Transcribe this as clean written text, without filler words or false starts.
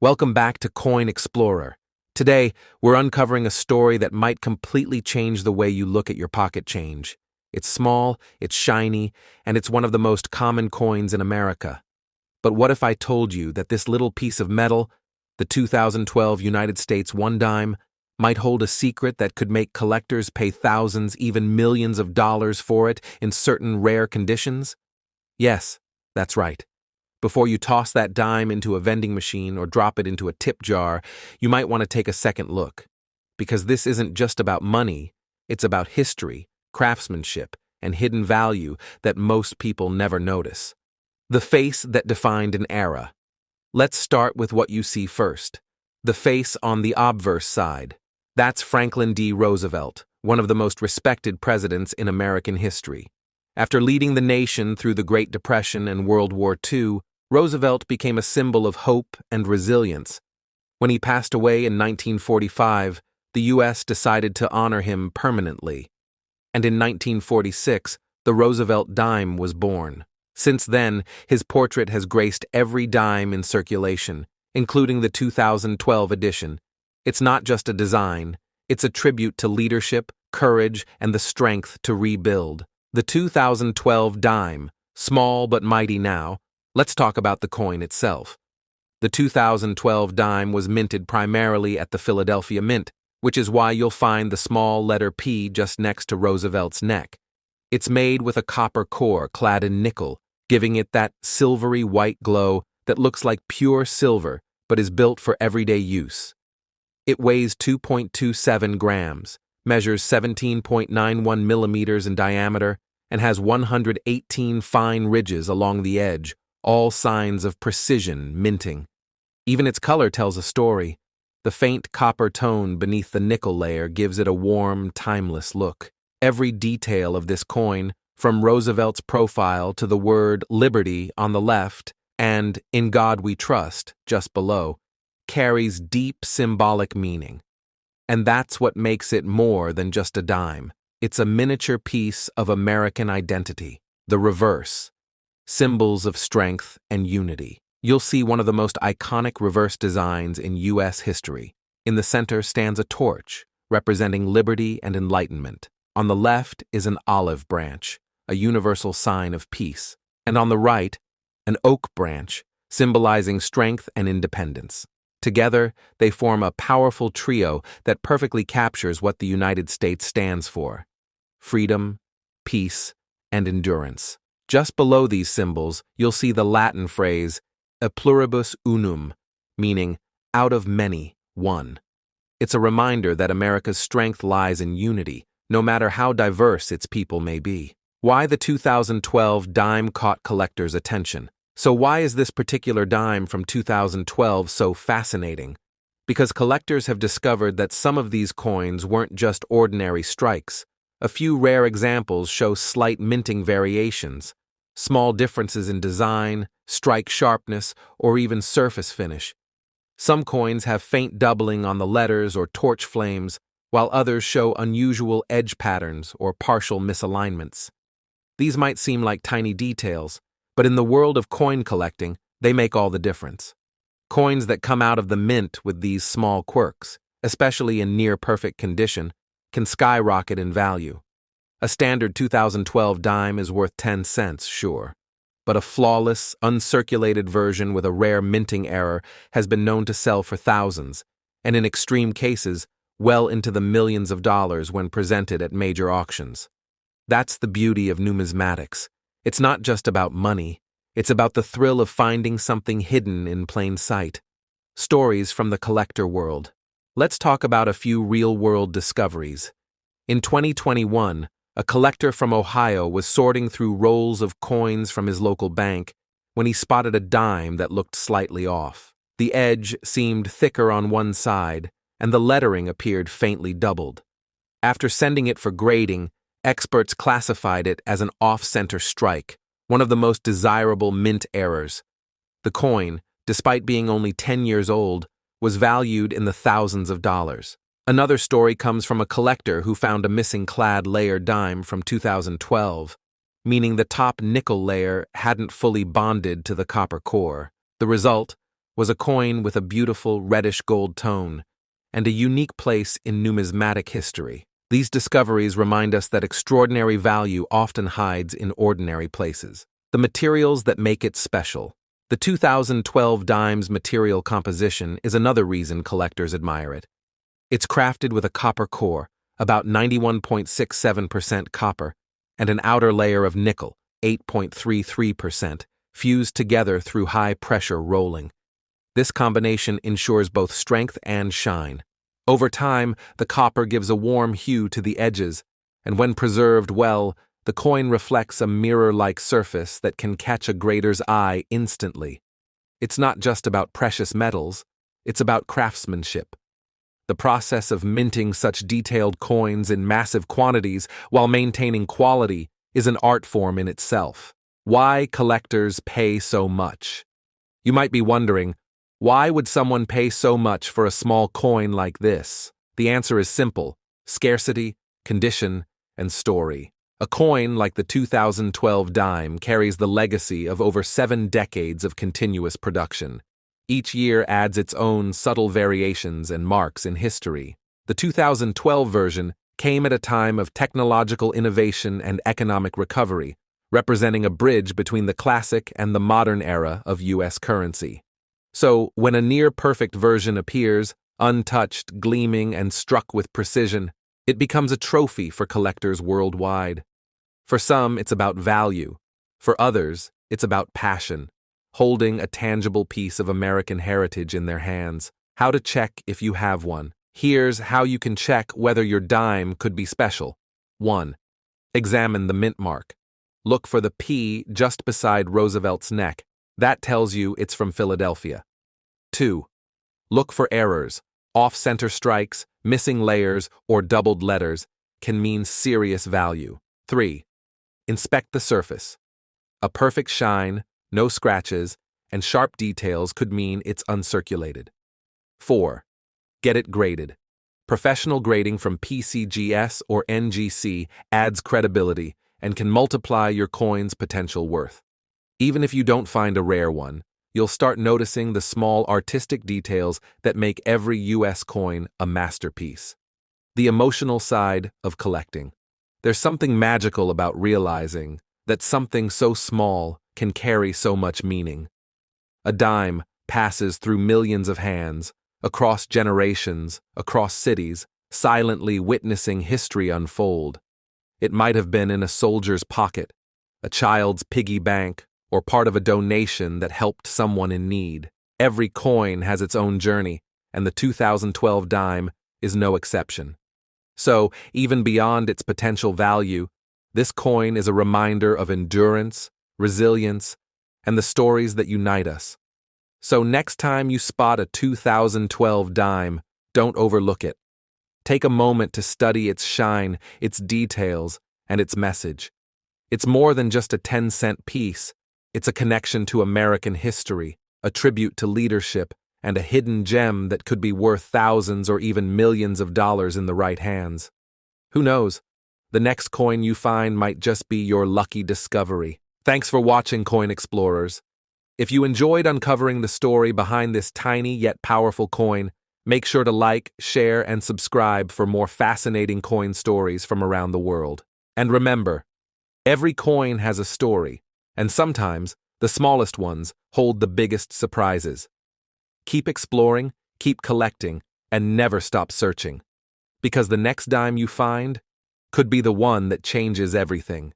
Welcome back to Coin Explorer. Today, we're uncovering a story that might completely change the way you look at your pocket change. It's small, it's shiny, and it's one of the most common coins in America. But what if I told you that this little piece of metal, the 2012 United States 1 dime, might hold a secret that could make collectors pay thousands, even millions of dollars for it in certain rare conditions? Yes, that's right. Before you toss that dime into a vending machine or drop it into a tip jar, you might want to take a second look. Because this isn't just about money, it's about history, craftsmanship, and hidden value that most people never notice. The face that defined an era. Let's start with what you see first. The face on the obverse side. That's Franklin D. Roosevelt, one of the most respected presidents in American history. After leading the nation through the Great Depression and World War II, Roosevelt became a symbol of hope and resilience. When he passed away in 1945, the U.S. decided to honor him permanently. And in 1946, the Roosevelt Dime was born. Since then, his portrait has graced every dime in circulation, including the 2012 edition. It's not just a design, it's a tribute to leadership, courage, and the strength to rebuild. The 2012 dime, small but mighty now. Let's talk about the coin itself. The 2012 dime was minted primarily at the Philadelphia Mint, which is why you'll find the small letter P just next to Roosevelt's neck. It's made with a copper core clad in nickel, giving it that silvery white glow that looks like pure silver but is built for everyday use. It weighs 2.27 grams, measures 17.91 millimeters in diameter, and has 118 fine ridges along the edge, all signs of precision minting. Even its color tells a story. The faint copper tone beneath the nickel layer gives it a warm, timeless look. Every detail of this coin, from Roosevelt's profile to the word liberty on the left and in God we trust just below, carries deep symbolic meaning. And that's what makes it more than just a dime. It's a miniature piece of American identity, the reverse. Symbols of strength and unity. You'll see one of the most iconic reverse designs in U.S. history. In the center stands a torch, representing liberty and enlightenment. On the left is an olive branch, a universal sign of peace. And on the right, an oak branch, symbolizing strength and independence. Together, they form a powerful trio that perfectly captures what the United States stands for: freedom, peace, and endurance. Just below these symbols, you'll see the Latin phrase, e pluribus unum, meaning, out of many, one. It's a reminder that America's strength lies in unity, no matter how diverse its people may be. Why the 2012 dime caught collectors' attention? So why is this particular dime from 2012 so fascinating? Because collectors have discovered that some of these coins weren't just ordinary strikes. A few rare examples show slight minting variations. Small differences in design, strike sharpness, or even surface finish. Some coins have faint doubling on the letters or torch flames, while others show unusual edge patterns or partial misalignments. These might seem like tiny details, but in the world of coin collecting, they make all the difference. Coins that come out of the mint with these small quirks, especially in near-perfect condition, can skyrocket in value. A standard 2012 dime is worth 10 cents, sure. But a flawless, uncirculated version with a rare minting error has been known to sell for thousands, and in extreme cases, well into the millions of dollars when presented at major auctions. That's the beauty of numismatics. It's not just about money, it's about the thrill of finding something hidden in plain sight. Stories from the collector world. Let's talk about a few real-world discoveries. In 2021, a collector from Ohio was sorting through rolls of coins from his local bank when he spotted a dime that looked slightly off. The edge seemed thicker on one side, and the lettering appeared faintly doubled. After sending it for grading, experts classified it as an off-center strike, one of the most desirable mint errors. The coin, despite being only 10 years old, was valued in the thousands of dollars. Another story comes from a collector who found a missing clad layer dime from 2012, meaning the top nickel layer hadn't fully bonded to the copper core. The result? was a coin with a beautiful reddish gold tone and a unique place in numismatic history. These discoveries remind us that extraordinary value often hides in ordinary places. The materials that make it special. The 2012 Dimes material composition is another reason collectors admire it. It's crafted with a copper core, about 91.67% copper, and an outer layer of nickel, 8.33%, fused together through high-pressure rolling. This combination ensures both strength and shine. Over time, the copper gives a warm hue to the edges, and when preserved well, the coin reflects a mirror-like surface that can catch a grader's eye instantly. It's not just about precious metals, it's about craftsmanship. The process of minting such detailed coins in massive quantities while maintaining quality is an art form in itself. Why collectors pay so much? You might be wondering, why would someone pay so much for a small coin like this? The answer is simple: scarcity, condition, and story. A coin like the 2012 dime carries the legacy of over 7 decades of continuous production. Each year adds its own subtle variations and marks in history. The 2012 version came at a time of technological innovation and economic recovery, representing a bridge between the classic and the modern era of U.S. currency. So, when a near-perfect version appears, untouched, gleaming, and struck with precision, it becomes a trophy for collectors worldwide. For some, it's about value. For others, it's about passion, holding a tangible piece of American heritage in their hands. How to check if you have one. Here's how you can check whether your dime could be special. 1. Examine the mint mark. Look for the P just beside Roosevelt's neck. That tells you it's from Philadelphia. 2. Look for errors. Off-center strikes, missing layers, or doubled letters can mean serious value. 3. Inspect the surface. A perfect shine, no scratches, and sharp details could mean it's uncirculated. 4. Get it graded. Professional grading from PCGS or NGC adds credibility and can multiply your coin's potential worth. Even if you don't find a rare one, you'll start noticing the small artistic details that make every U.S. coin a masterpiece. The emotional side of collecting. There's something magical about realizing that something so small can carry so much meaning. A dime passes through millions of hands, across generations, across cities, silently witnessing history unfold. It might have been in a soldier's pocket, a child's piggy bank, or part of a donation that helped someone in need. Every coin has its own journey, and the 2012 dime is no exception. So, even beyond its potential value, this coin is a reminder of endurance, resilience, and the stories that unite us. So next time you spot a 2012 dime, don't overlook it. Take a moment to study its shine, its details, and its message. It's more than just a 10-cent piece. It's a connection to American history, a tribute to leadership, and a hidden gem that could be worth thousands or even millions of dollars in the right hands. Who knows? The next coin you find might just be your lucky discovery. Thanks for watching, Coin Explorers. If you enjoyed uncovering the story behind this tiny yet powerful coin, make sure to like, share, and subscribe for more fascinating coin stories from around the world. And remember, every coin has a story, and sometimes the smallest ones hold the biggest surprises. Keep exploring, keep collecting, and never stop searching. Because the next dime you find could be the one that changes everything.